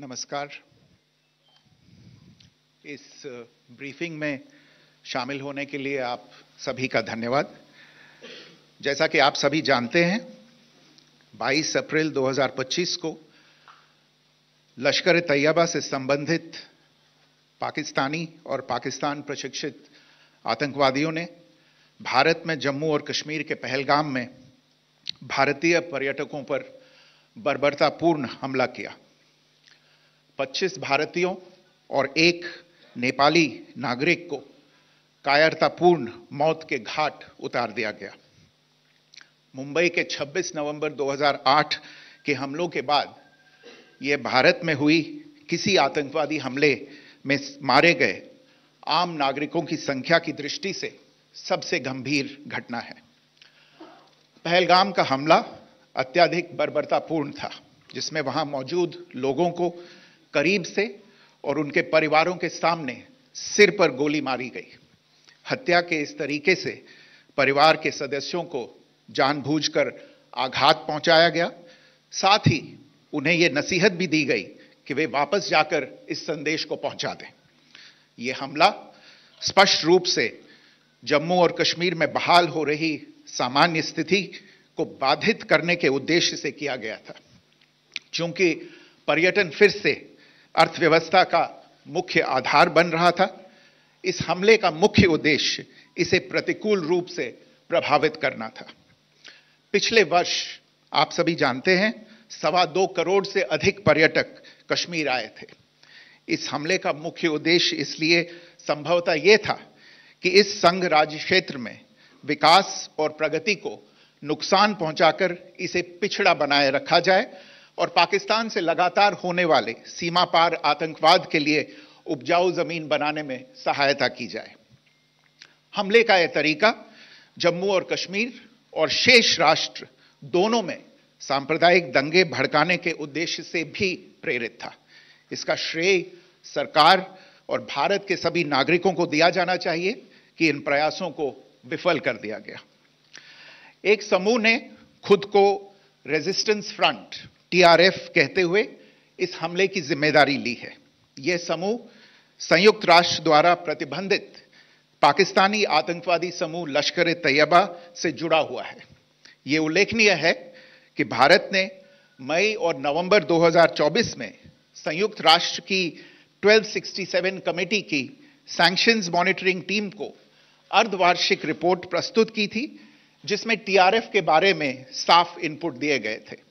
नमस्कार। इस ब्रीफिंग में शामिल होने के लिए आप सभी का धन्यवाद। जैसा कि आप सभी जानते हैं, 22 अप्रैल 2025 को लश्कर-ए-तैयबा से संबंधित पाकिस्तानी और पाकिस्तान प्रशिक्षित आतंकवादियों ने भारत में जम्मू और कश्मीर के पहलगाम में भारतीय पर्यटकों पर बर्बरतापूर्ण हमला किया। 25 भारतीयों और एक नेपाली नागरिक को कायरतापूर्ण मौत के घाट उतार दिया गया। मुंबई के 26 नवंबर 2008 के हमलों के बाद यह भारत में हुई किसी आतंकवादी हमले में मारे गए आम नागरिकों की संख्या की दृष्टि से सबसे गंभीर घटना है। पहलगाम का हमला अत्यधिक बर्बरतापूर्ण था, जिसमें वहां मौजूद लोगों को करीब से और उनके परिवारों के सामने सिर पर गोली मारी गई। हत्या के इस तरीके से परिवार के सदस्यों को जानबूझकर आघात पहुंचाया गया। साथ ही उन्हें यह नसीहत भी दी गई कि वे वापस जाकर इस संदेश को पहुंचा दें। यह हमला स्पष्ट रूप से जम्मू और कश्मीर में बहाल हो रही सामान्य स्थिति को बाधित करने के उद्देश्य से किया गया था। चूंकि पर्यटन फिर से अर्थव्यवस्था का मुख्य आधार बन रहा था, इस हमले का मुख्य उद्देश्य इसे प्रतिकूल रूप से प्रभावित करना था। पिछले वर्ष आप सभी जानते हैं, 2.25 करोड़ से अधिक पर्यटक कश्मीर आए थे। इस हमले का मुख्य उद्देश्य इसलिए संभवतः यह था कि इस संघ राज्य क्षेत्र में विकास और प्रगति को नुकसान पहुंचाकर इसे पिछड़ा बनाए रखा जाए और पाकिस्तान से लगातार होने वाले सीमा पार आतंकवाद के लिए उपजाऊ जमीन बनाने में सहायता की जाए। हमले का यह तरीका जम्मू और कश्मीर और शेष राष्ट्र दोनों में सांप्रदायिक दंगे भड़काने के उद्देश्य से भी प्रेरित था। इसका श्रेय सरकार और भारत के सभी नागरिकों को दिया जाना चाहिए कि इन प्रयासों को विफल कर दिया गया। एक समूह ने खुद को रेजिस्टेंस फ्रंट TRF कहते हुए इस हमले की जिम्मेदारी ली है। यह समूह संयुक्त राष्ट्र द्वारा प्रतिबंधित पाकिस्तानी आतंकवादी समूह लश्कर-ए-तैयबा से जुड़ा हुआ है। यह उल्लेखनीय है कि भारत ने मई और नवंबर 2024 में संयुक्त राष्ट्र की 1267 कमेटी की सैंक्शंस मॉनिटरिंग टीम को अर्धवार्षिक रिपोर्ट प्रस्तुत की थी, जिसमें TRF के बारे में साफ इनपुट दिए गए थे।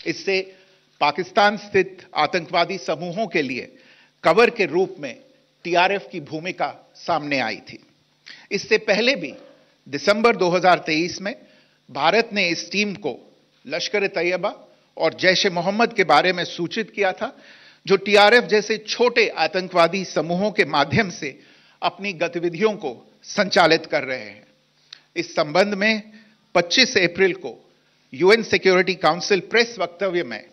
इससे पाकिस्तान स्थित आतंकवादी समूहों के लिए कवर के रूप में TRF की भूमिका सामने आई थी। इससे पहले भी दिसंबर 2023 में भारत ने इस टीम को लश्कर-ए-तैयबा और जैश-ए-मोहम्मद के बारे में सूचित किया था, जो TRF जैसे छोटे आतंकवादी समूहों के माध्यम से अपनी गतिविधियों को संचालित कर रहे हैं। इस संबंध में 25 अप्रैल को UN सिक्योरिटी काउंसिल प्रेस वक्तव्य में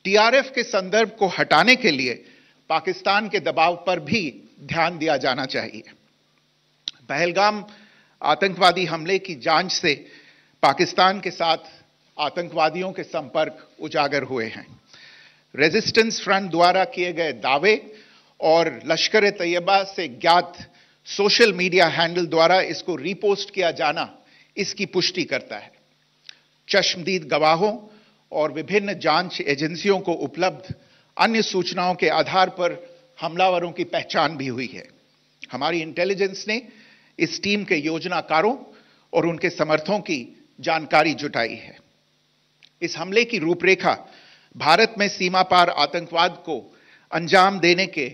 TRF के संदर्भ को हटाने के लिए पाकिस्तान के दबाव पर भी ध्यान दिया जाना चाहिए। पहलगाम आतंकवादी हमले की जांच से पाकिस्तान के साथ आतंकवादियों के संपर्क उजागर हुए हैं। रेजिस्टेंस फ्रंट द्वारा किए गए दावे और लश्कर-ए-तैयबा से ज्ञात सोशल मीडिया हैंडल द्वारा इसको रीपोस्ट किया जाना इसकी पुष्टि करता है। चश्मदीद गवाहों और विभिन्न जांच एजेंसियों को उपलब्ध अन्य सूचनाओं के आधार पर हमलावरों की पहचान भी हुई है। हमारी इंटेलिजेंस ने इस टीम के योजनाकारों और उनके समर्थकों की जानकारी जुटाई है। इस हमले की रूपरेखा भारत में सीमा पार आतंकवाद को अंजाम देने के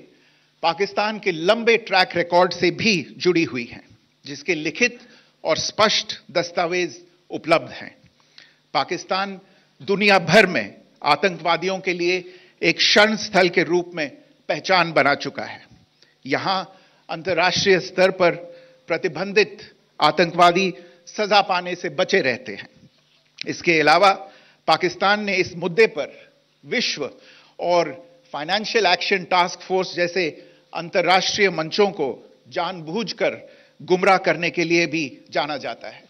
पाकिस्तान के लंबे ट्रैक रिकॉर्ड से भी जुड़ी हुई है, जिसके लिखित और स्पष्ट दस्तावेज उपलब्ध हैं। पाकिस्तान दुनिया भर में आतंकवादियों के लिए एक शरण स्थल के रूप में पहचान बना चुका है। यहां अंतर्राष्ट्रीय स्तर पर प्रतिबंधित आतंकवादी सजा पाने से बचे रहते हैं। इसके अलावा पाकिस्तान ने इस मुद्दे पर विश्व और फाइनेंशियल एक्शन टास्क फोर्स जैसे अंतर्राष्ट्रीय मंचों को जानबूझकर गुमराह करने के लिए भी जाना जाता है।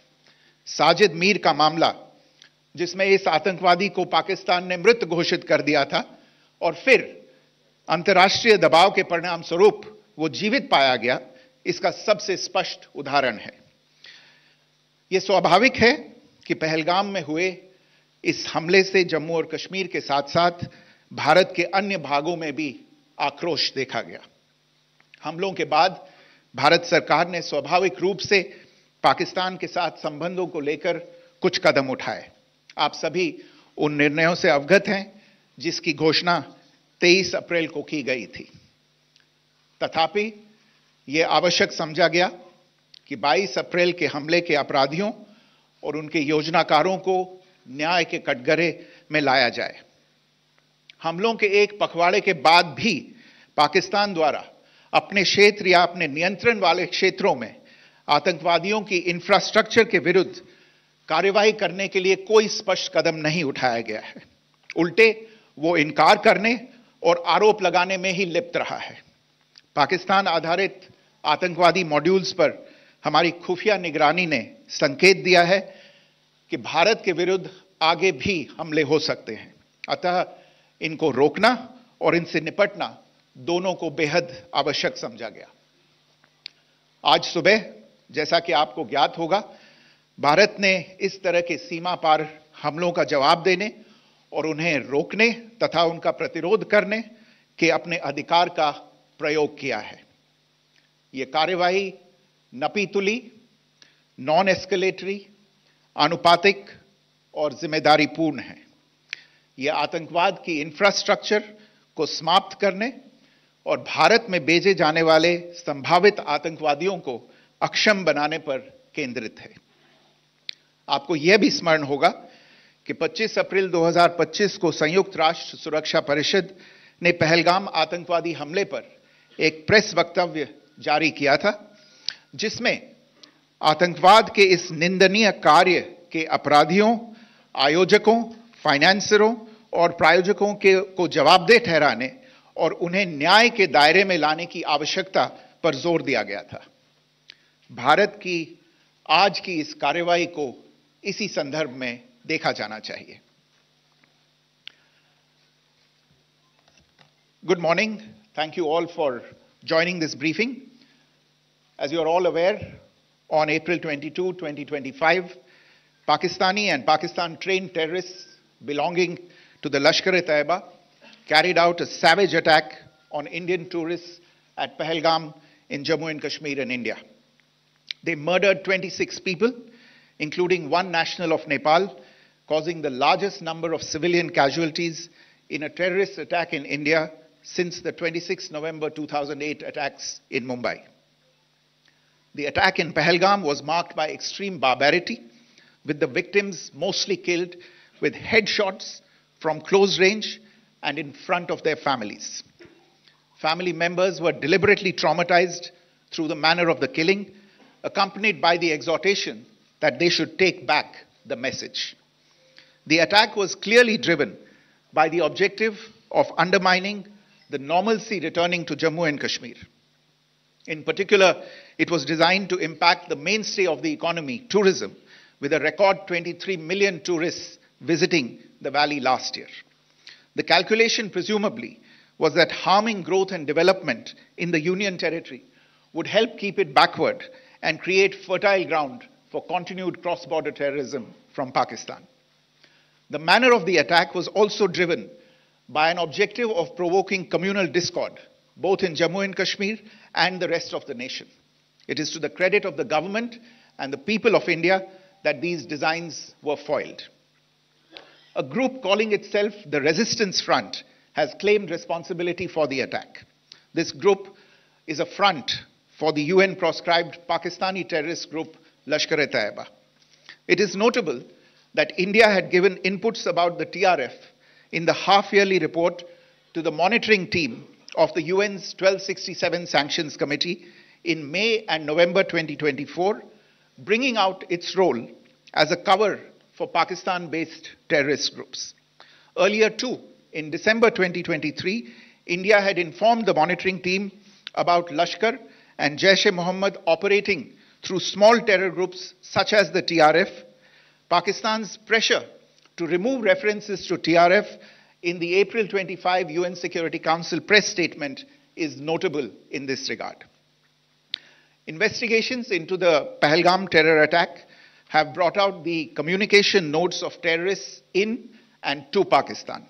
साजिद मीर का मामला, जिसमें इस आतंकवादी को पाकिस्तान ने मृत घोषित कर दिया था और फिर अंतर्राष्ट्रीय दबाव के परिणाम स्वरूप वो जीवित पाया गया, इसका सबसे स्पष्ट उदाहरण है। यह स्वाभाविक है कि पहलगाम में हुए इस हमले से जम्मू और कश्मीर के साथ साथ भारत के अन्य भागों में भी आक्रोश देखा गया। हमलों के बाद भारत सरकार ने स्वाभाविक रूप से पाकिस्तान के साथ संबंधों को लेकर कुछ कदम उठाए। आप सभी उन निर्णयों से अवगत हैं जिसकी घोषणा 23 अप्रैल को की गई थी। तथापि यह आवश्यक समझा गया कि 22 अप्रैल के हमले के अपराधियों और उनके योजनाकारों को न्याय के कटघरे में लाया जाए। हमलों के एक पखवाड़े के बाद भी पाकिस्तान द्वारा अपने क्षेत्र या अपने नियंत्रण वाले क्षेत्रों में आतंकवादियों की इंफ्रास्ट्रक्चर के विरुद्ध कार्रवाई करने के लिए कोई स्पष्ट कदम नहीं उठाया गया है। उल्टे वो इनकार करने और आरोप लगाने में ही लिप्त रहा है। पाकिस्तान आधारित आतंकवादी मॉड्यूल्स पर हमारी खुफिया निगरानी ने संकेत दिया है कि भारत के विरुद्ध आगे भी हमले हो सकते हैं। अतः इनको रोकना और इनसे निपटना दोनों को बेहद आवश्यक समझा गया। आज सुबह, जैसा कि आपको ज्ञात होगा, भारत ने इस तरह के सीमा पार हमलों का जवाब देने और उन्हें रोकने तथा उनका प्रतिरोध करने के अपने अधिकार का प्रयोग किया है। यह कार्यवाही नपीतुली, नॉन एस्केलेटरी, आनुपातिक और जिम्मेदारीपूर्ण है। यह आतंकवाद की इंफ्रास्ट्रक्चर को समाप्त करने और भारत में भेजे जाने वाले संभावित आतंकवादियों को अक्षम बनाने पर केंद्रित है। आपको यह भी स्मरण होगा कि 25 अप्रैल 2025 को संयुक्त राष्ट्र सुरक्षा परिषद ने पहलगाम आतंकवादी हमले पर एक प्रेस वक्तव्य जारी किया था, जिसमें आतंकवाद के इस निंदनीय कार्य के अपराधियों, आयोजकों, फाइनेंसरों और प्रायोजकों को जवाबदेह ठहराने और उन्हें न्याय के दायरे में लाने की आवश्यकता पर जोर दिया गया था। भारत की आज की इस कार्रवाई को इसी संदर्भ में देखा जाना चाहिए। Good morning. Thank you all for joining this briefing. As you are all aware, on April 22, 2025, Pakistani and Pakistan-trained terrorists belonging to the Lashkar-e-Taiba carried out a savage attack on Indian tourists at Pahalgam in Jammu and Kashmir in India. They murdered 26 people, including one national of Nepal, causing the largest number of civilian casualties in a terrorist attack in India since the 26 November 2008 attacks in Mumbai. The attack in Pahalgam was marked by extreme barbarity, with the victims mostly killed with headshots from close range and in front of their families. Family members were deliberately traumatized through the manner of the killing, accompanied by the exhortation that they should take back the message. The attack was clearly driven by the objective of undermining the normalcy returning to Jammu and Kashmir. In particular, it was designed to impact the mainstay of the economy, tourism, with a record 23 million tourists visiting the valley last year. The calculation, presumably, was that harming growth and development in the Union Territory would help keep it backward and create fertile ground for continued cross-border terrorism from Pakistan. The manner of the attack was also driven by an objective of provoking communal discord, both in Jammu and Kashmir and the rest of the nation. It is to the credit of the government and the people of India that these designs were foiled. A group calling itself the Resistance Front has claimed responsibility for the attack. This group is a front for the UN-proscribed Pakistani terrorist group Lashkar-e-Taiba. It is notable that India had given inputs about the TRF in the half-yearly report to the monitoring team of the UN's 1267 Sanctions Committee in May and November 2024, bringing out its role as a cover for Pakistan-based terrorist groups. Earlier too, in December 2023, India had informed the monitoring team about Lashkar and Jaish-e-Mohammed operating through small terror groups such as the TRF. Pakistan's pressure to remove references to TRF in the April 25 UN Security Council press statement is notable in this regard. Investigations into the Pahalgam terror attack have brought out the communication notes of terrorists in and to Pakistan,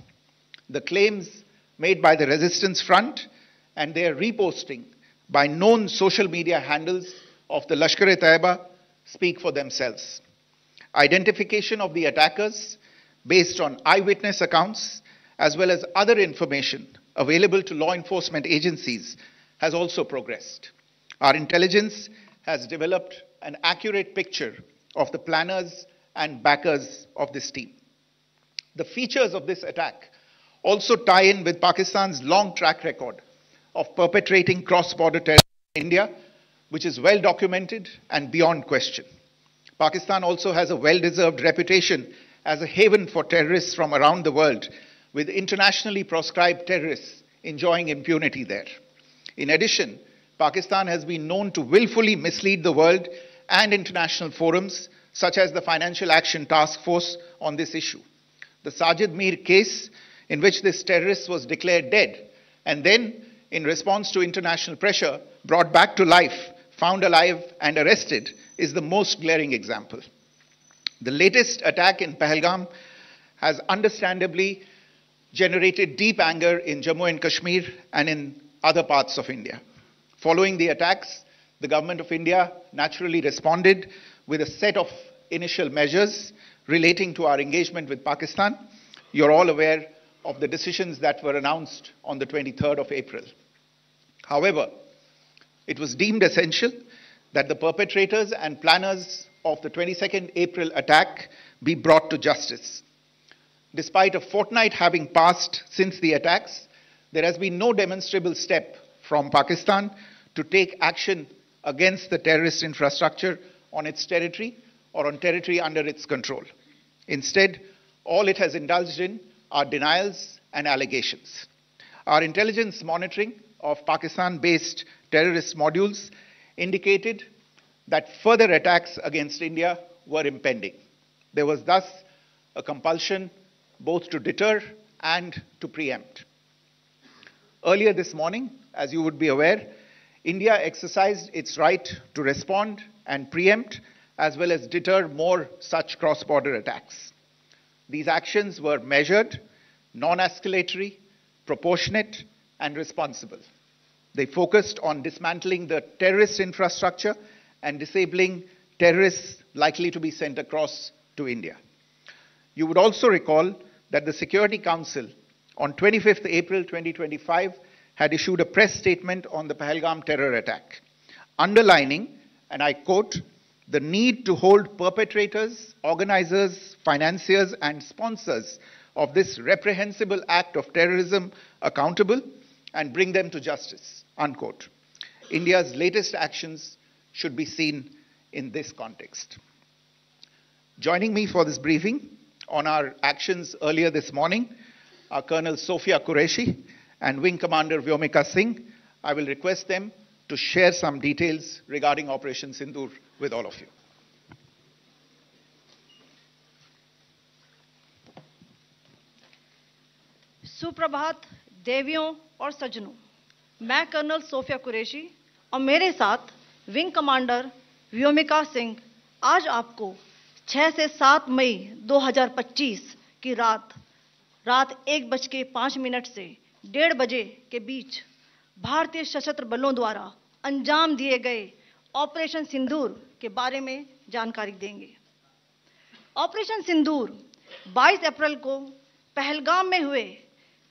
the claims made by the Resistance Front and their reposting by known social media handles of the Lashkar-e-Taiba speak for themselves. Identification of the attackers based on eyewitness accounts as well as other information available to law enforcement agencies has also progressed. Our intelligence has developed an accurate picture of the planners and backers of this team. The features of this attack also tie in with Pakistan's long track record of perpetrating cross-border terror in India, which is well documented and beyond question. Pakistan also has a well-deserved reputation as a haven for terrorists from around the world, with internationally proscribed terrorists enjoying impunity there. In addition, Pakistan has been known to willfully mislead the world and international forums, such as the Financial Action Task Force, on this issue. The Sajid Mir case, in which this terrorist was declared dead and then, in response to international pressure, brought back to life, found alive and arrested, is the most glaring example. The latest attack in Pahalgam has understandably generated deep anger in Jammu and Kashmir and in other parts of India. Following the attacks, the government of India naturally responded with a set of initial measures relating to our engagement with Pakistan. You're all aware of the decisions that were announced on the 23rd of April. However, it was deemed essential that the perpetrators and planners of the 22nd April attack be brought to justice. Despite a fortnight having passed since the attacks, there has been no demonstrable step from Pakistan to take action against the terrorist infrastructure on its territory or on territory under its control. Instead, all it has indulged in are denials and allegations. Our intelligence monitoring of Pakistan-based terrorist modules indicated that further attacks against India were impending. There was thus a compulsion both to deter and to preempt. Earlier this morning, as you would be aware, India exercised its right to respond and preempt as well as deter more such cross-border attacks. These actions were measured, non-escalatory, proportionate, and responsible. They focused on dismantling the terrorist infrastructure and disabling terrorists likely to be sent across to India. You would also recall that the Security Council on 25th April 2025 had issued a press statement on the Pahalgam terror attack, underlining, and I quote, the need to hold perpetrators, organizers, financiers, and sponsors of this reprehensible act of terrorism accountable and bring them to justice, unquote. India's latest actions should be seen in this context. Joining me for this briefing on our actions earlier this morning are Colonel Sophia Qureshi and Wing Commander Vyomika Singh. I will request them to share some details regarding Operation Sindoor with all of you. सुप्रभात देवियों और सज्जनों, मैं colonel Sophia Qureshi और मेरे साथ wing commander Vyomika Singh आज आपको 6 से 7 मई 2025 की रात 1:05 से 1:30 बजे के बीच भारतीय सशस्त्र बलों द्वारा अंजाम दिए गए ऑपरेशन सिंदूर के बारे में जानकारी देंगे। ऑपरेशन सिंदूर 22 अप्रैल को पहलगाम में हुए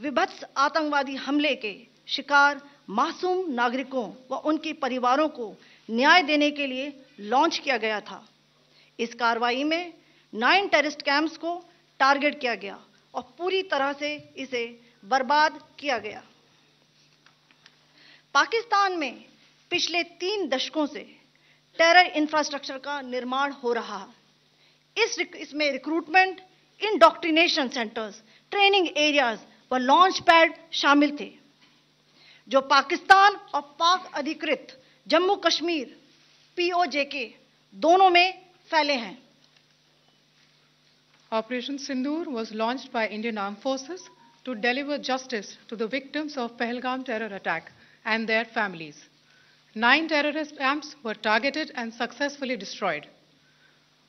विभत्स आतंकवादी हमले के शिकार मासूम नागरिकों व उनके परिवारों को न्याय देने के लिए लॉन्च किया गया था। इस कार्रवाई में 9 टेररिस्ट कैंप्स को टारगेट किया गया और पूरी तरह से इसे बर्बाद किया गया। पाकिस्तान में पिछले 3 दशकों से टेरर इंफ्रास्ट्रक्चर का निर्माण हो रहा है। इसमें recruitment, indoctrination centres, training areas व लॉन्च पैड शामिल थे, जो पाकिस्तान और पाक अधिकृत जम्मू कश्मीर POJK दोनों में फैले हैं। Operation Sindoor was launched by Indian Armed Forces to deliver justice to the victims of Pahalgam terror attack and their families. 9 terrorist camps were targeted and successfully destroyed.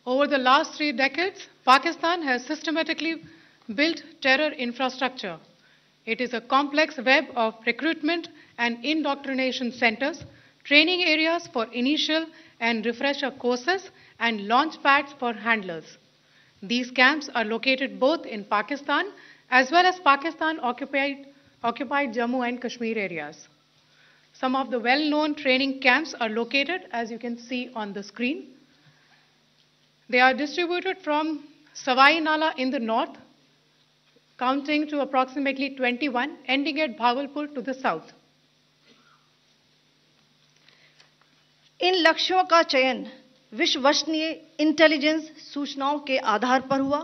Over the last 3 decades, Pakistan has systematically built terror infrastructure. It is a complex web of recruitment and indoctrination centers, training areas for initial and refresher courses, and launch pads for handlers. These camps are located both in Pakistan as well as Pakistan-occupied Jammu and Kashmir areas. Some of the well-known training camps are located, as you can see on the screen. They are distributed from Savai Nala in the north, counting to approximately 21, ending at Bhagalpur to the south. इन लक्ष्यों का चयन विश्वसनीय intelligence सूचनाओं के आधार पर हुआ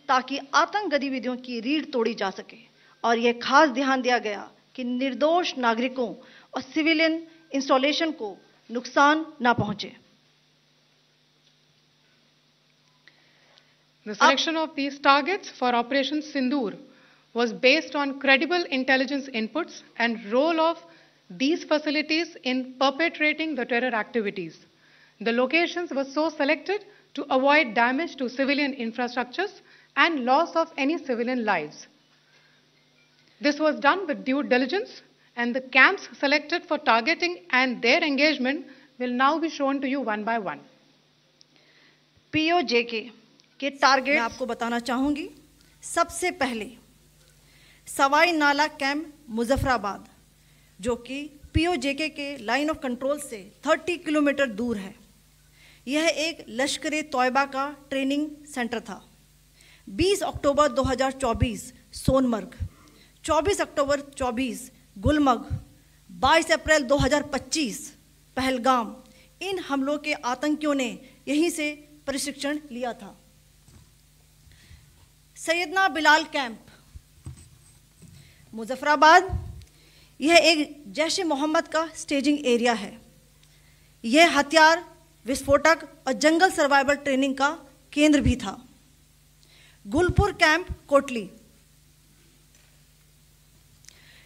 ताकि आतंक गतिविधियों की रीढ़ तोड़ी जा सके और यह खास ध्यान दिया गया कि निर्दोष नागरिकों और सिविलियन इंस्टॉलेशन को नुकसान न पहुंचे. The selection of these targets for Operation Sindoor was based on credible intelligence inputs and role of these facilities in perpetrating the terror activities. The locations were so selected to avoid damage to civilian infrastructures and loss of any civilian lives. This was done with due diligence, and the camps selected for targeting and their engagement will now be shown to you one by one. POJK के target मैं आपको बताना चाहूंगी. सबसे पहले सवाई नाला camp Muzaffarabad, जो कि POJK के लाइन ऑफ कंट्रोल से 30 किलोमीटर दूर है. यह एक लश्कर तौयबा का ट्रेनिंग सेंटर था. 20 अक्टूबर 2024 सोनमर्ग, 24 अक्टूबर 24 गुलमर्ग, 22 अप्रैल 2025 पहलगाम. इन हमलों के आतंकियों ने यहीं से प्रशिक्षण लिया था. सैयदना बिलाल कैंप मुजफ्फराबाद, यह एक जैश-ए मोहम्मद का स्टेजिंग एरिया है. यह हथियार, विस्फोटक और जंगल सर्वाइवल ट्रेनिंग का केंद्र भी था. गुलपुर कैंप कोटली,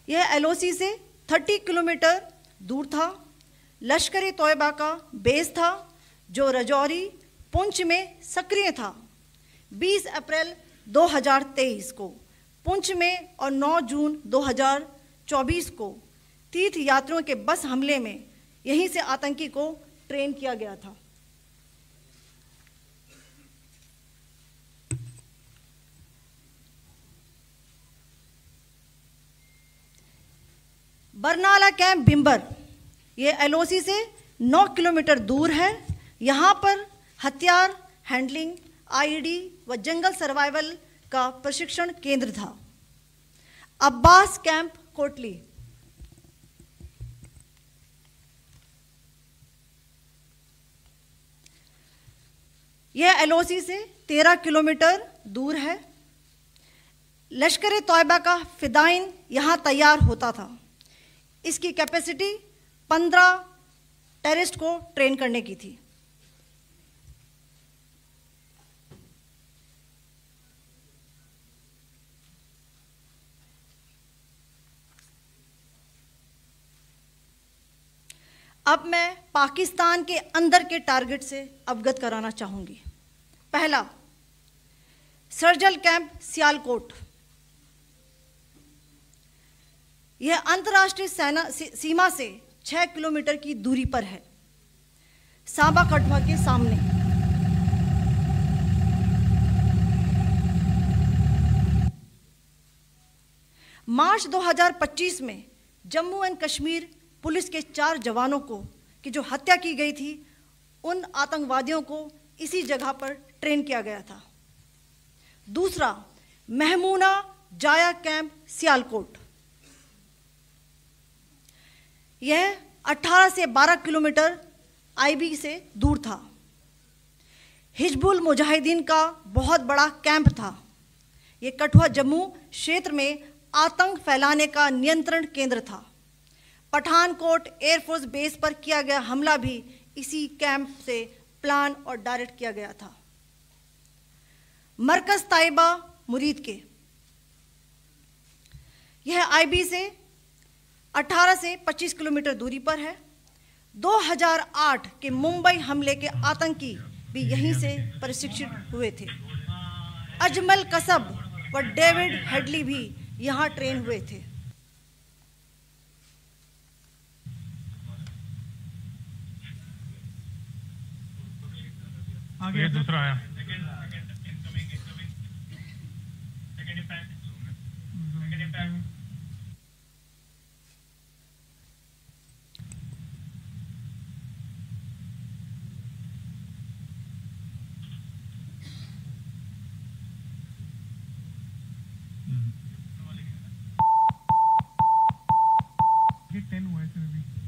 यह LOC से 30 किलोमीटर दूर था. लश्कर तौयबा का बेस था जो रजौरी, पुंछ में सक्रिय था. 20 अप्रैल 2023 को पुंछ में और 9 जून 2024 को तीर्थ यात्रियों के बस हमले में यहीं से आतंकी को ट्रेन किया गया था. बरनाला कैंप बिंबर, यह LOC से 9 किलोमीटर दूर है. यहाँ पर हथियार, हैंडलिंग, IED व जंगल सर्वाइवल का प्रशिक्षण केंद्र था. अब्बास कैंप कोटली, यह LOC से 13 किलोमीटर दूर है. लश्कर तौयबा का फिदाइन यहाँ तैयार होता था. इसकी कैपेसिटी 15 टेररिस्ट को ट्रेन करने की थी. अब मैं पाकिस्तान के अंदर के टारगेट से अवगत कराना चाहूंगी. पहला, सर्जल कैंप सियालकोट. यह अंतर्राष्ट्रीय सीमा से 6 किलोमीटर की दूरी पर है, सांबा कठवा के सामने. मार्च 2025 में जम्मू एंड कश्मीर पुलिस के 4 जवानों को की जो हत्या की गई थी, उन आतंकवादियों को इसी जगह पर ट्रेन किया गया था. दूसरा, महमूना जाया कैंप सियालकोट. यह 18 से 12 किलोमीटर IB से दूर था. हिजबुल मुजाहिदीन का बहुत बड़ा कैंप था. यह कठुआ जम्मू क्षेत्र में आतंक फैलाने का नियंत्रण केंद्र था. पठानकोट एयरफोर्स बेस पर किया गया हमला भी इसी कैंप से प्लान और डायरेक्ट किया गया था. मरकज ताइबा मुरीद के, यह आईबी से 18 से 25 किलोमीटर दूरी पर है। 2008 के मुंबई हमले के आतंकी भी यहीं से प्रशिक्षित हुए थे। अजमल कसब व डेविड हेडली भी यहां ट्रेन हुए थे। आगे दूसरा आया।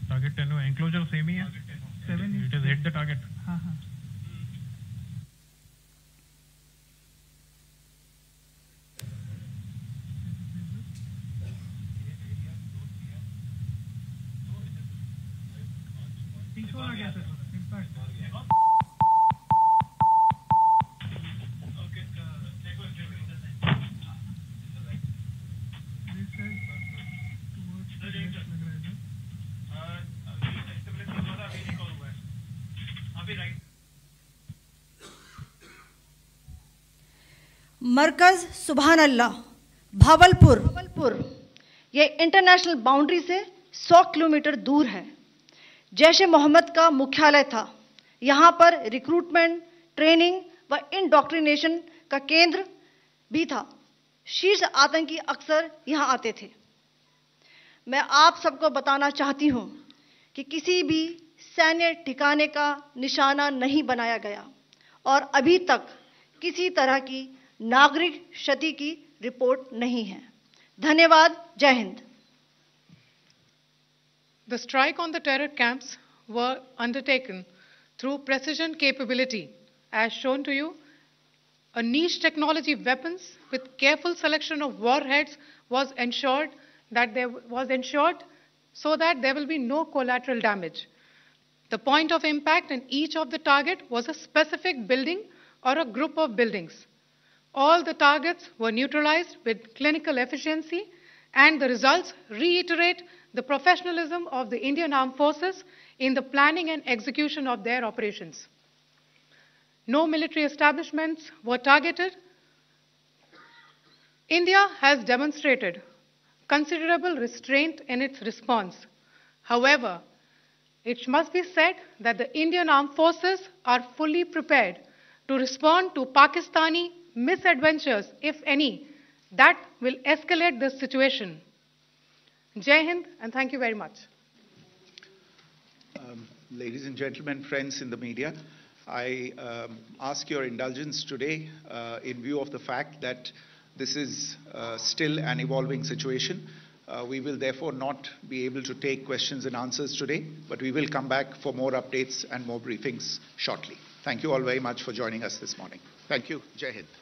टारगेट 10 हुआ, एंक्लोजर सेम ही है। 7 it is hit the target. हाँ हाँ। आ गया सर, इम्पैक्ट। मरकज सुभान अल्लाह भावलपुर ये इंटरनेशनल बाउंड्री से 100 किलोमीटर दूर है। जैश ए मोहम्मद का मुख्यालय था। यहाँ पर रिक्रूटमेंट, ट्रेनिंग व इंडॉक्ट्रिनेशन का केंद्र भी था। शीर्ष आतंकी अक्सर यहाँ आते थे। मैं आप सबको बताना चाहती हूँ कि किसी भी सैन्य ठिकाने का निशाना नहीं बनाया गया और अभी तक किसी तरह की नागरिक क्षति की रिपोर्ट नहीं है। धन्यवाद। जय Hind. The strike on the terror camps were undertaken through precision capability, as shown to you. A niche technology weapons with careful selection of warheads was ensured so that there will be no collateral damage. The point of impact in each of the target was a specific building or a group of buildings. All the targets were neutralized with clinical efficiency, and the results reiterate the professionalism of the Indian Armed Forces in the planning and execution of their operations. No military establishments were targeted. India has demonstrated considerable restraint in its response. However, it must be said that the Indian Armed Forces are fully prepared to respond to Pakistani misadventures, if any, that will escalate the situation. Jai Hind, and thank you very much. Ladies and gentlemen, friends in the media, I ask your indulgence today in view of the fact that this is still an evolving situation. We will therefore not be able to take questions and answers today, but we will come back for more updates and more briefings shortly. Thank you all very much for joining us this morning. Thank you. Jai Hind.